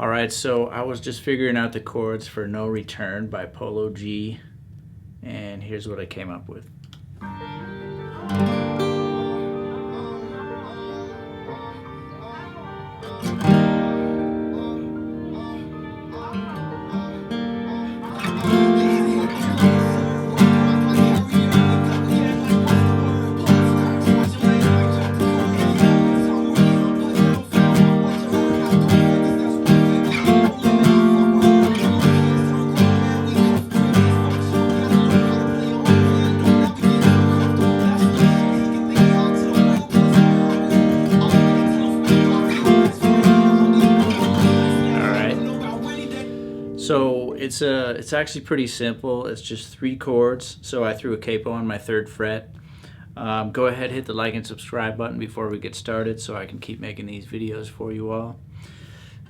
Alright, so I was just figuring out the chords for No Return by Polo G, and here's what I came up with. So it's actually pretty simple. It's just 3 chords. So I threw a capo on my 3rd fret. Go ahead, hit the like and subscribe button before we get started so I can keep making these videos for you all.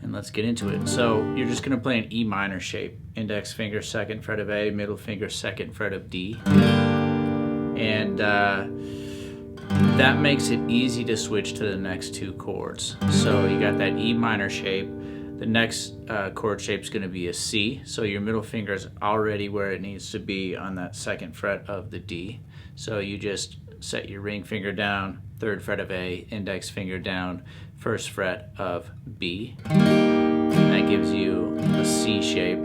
And let's get into it. So you're just going to play an E minor shape. Index finger 2nd fret of A, middle finger 2nd fret of D. And that makes it easy to switch to the next 2 chords. So you got that E minor shape. The next chord shape is going to be a C, so your middle finger is already where it needs to be on that 2nd fret of the D. So you just set your ring finger down, 3rd fret of A, index finger down, 1st fret of B. That gives you a C shape.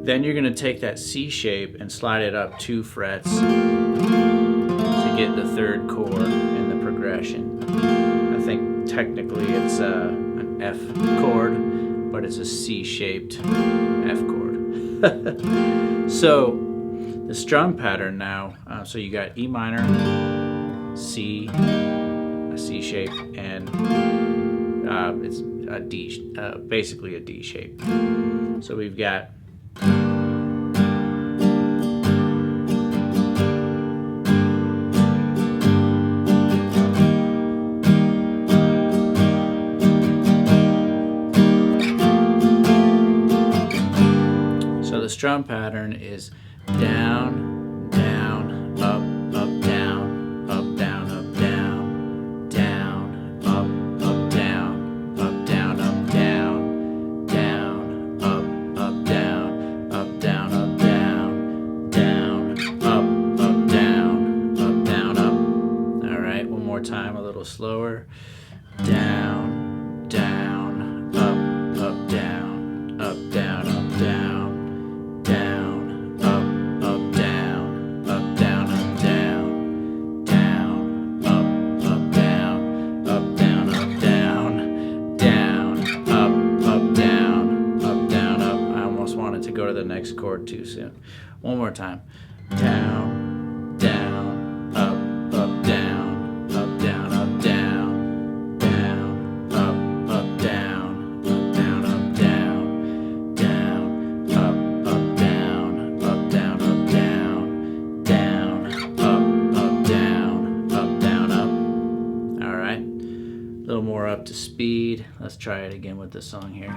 Then you're going to take that C shape and slide it up 2 frets to get the 3rd chord in the progression. I think technically it's an F chord, but it's a C-shaped F chord. So the strum pattern now, so you got E minor, C, a C shape, and it's a D, basically a D shape. So we've got the strum pattern is down, down, up, up, down, up, down, up, down, down, up, up, down, up, down, up, down, down, up, up, down, up, down, up, down, down, up, up, down, up, down, up. All right, one more time, a little slower. Down, down, up, up, down, up, down, up, down. Go to the next chord too soon. One more time. Down, down, up, up, down, up, down, up, down, down, up, up, down, up, down, up, down, down, up, up, down, up, down, up, down, down, up, up, down, up, down, up. All right. A little more up to speed. Let's try it again with the song here.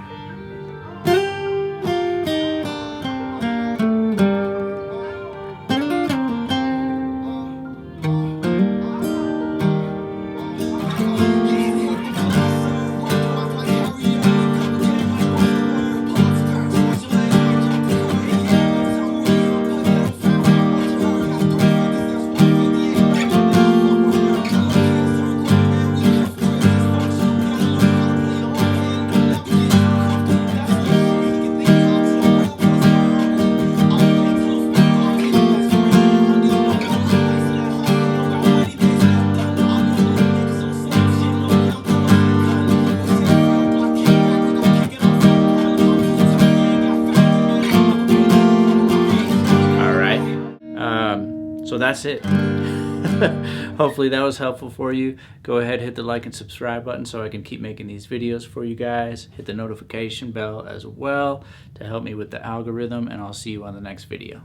So that's it. Hopefully that was helpful for you. Go ahead, hit the like and subscribe button so I can keep making these videos for you guys. Hit the notification bell as well to help me with the algorithm, and I'll see you on the next video.